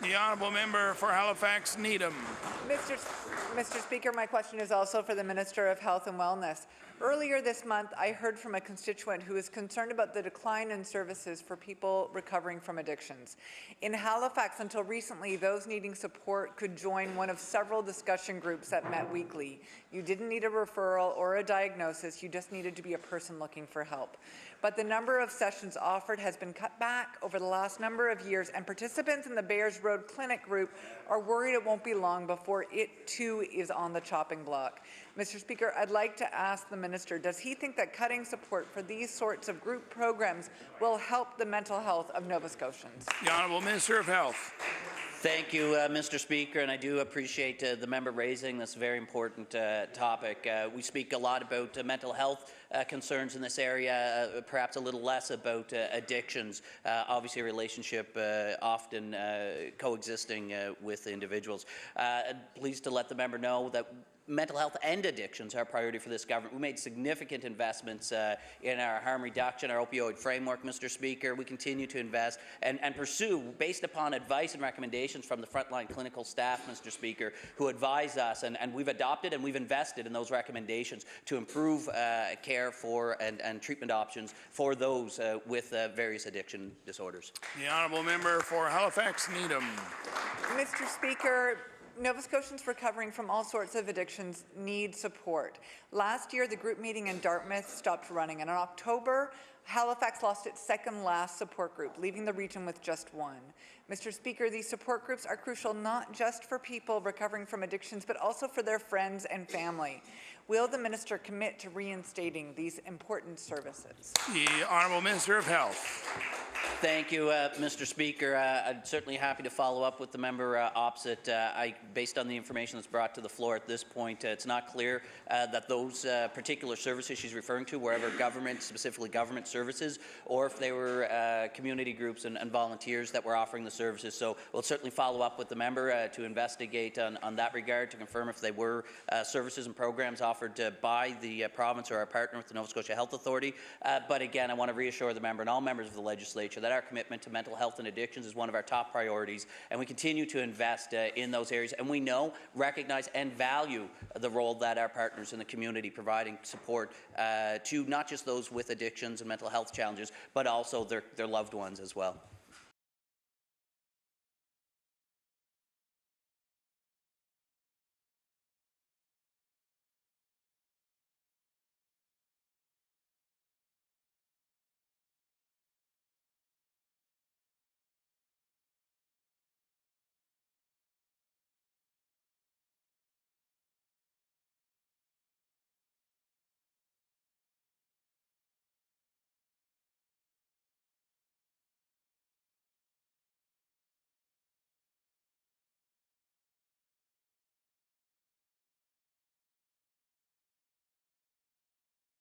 The honourable member for Halifax Needham. Mr. Speaker, my question is also for the Minister of Health and Wellness. Earlier this month, I heard from a constituent who is concerned about the decline in services for people recovering from addictions. In Halifax, until recently, those needing support could join one of several discussion groups that met weekly. You didn't need a referral or a diagnosis, you just needed to be a person looking for help. But the number of sessions offered has been cut back over the last number of years, and participants in the Bayers Road Clinic group are worried it won't be long before it too is on the chopping block. Mr. Speaker, I'd like to ask the Minister, does he think that cutting support for these sorts of group programs will help the mental health of Nova Scotians? The Honourable Minister of Health. Thank you, Mr. Speaker, and I do appreciate the member raising this very important topic. We speak a lot about mental health concerns in this area, perhaps a little less about addictions. Obviously, a relationship often coexisting with individuals. Pleased to let the member know that mental health and addictions are a priority for this government. We made significant investments in our harm reduction, our opioid framework, Mr. Speaker. We continue to invest and pursue, based upon advice and recommendations from the frontline clinical staff, Mr. Speaker, who advise us, and we've adopted and we've invested in those recommendations to improve care for and treatment options for those with various addiction disorders. The honourable member for Halifax Needham. Mr. Speaker, Nova Scotians recovering from all sorts of addictions need support. Last year, the group meeting in Dartmouth stopped running, and in October, Halifax lost its second last support group, leaving the region with just one. Mr. Speaker, these support groups are crucial not just for people recovering from addictions, but also for their friends and family. Will the minister commit to reinstating these important services? The honourable Minister of Health. Thank you, Mr. Speaker. I'm certainly happy to follow up with the member opposite. Based on the information that's brought to the floor at this point, it's not clear that those particular services she's referring to were ever government, specifically government services, or if they were community groups and volunteers that were offering the services. So we'll certainly follow up with the member to investigate on that regard, to confirm if they were services and programs offered by the province or our partner with the Nova Scotia Health Authority. But again, I want to reassure the member and all members of the legislature that our commitment to mental health and addictions is one of our top priorities, and we continue to invest in those areas. And we know, recognize, and value the role that our partners in the community providing support to not just those with addictions and mental health challenges, but also their loved ones as well.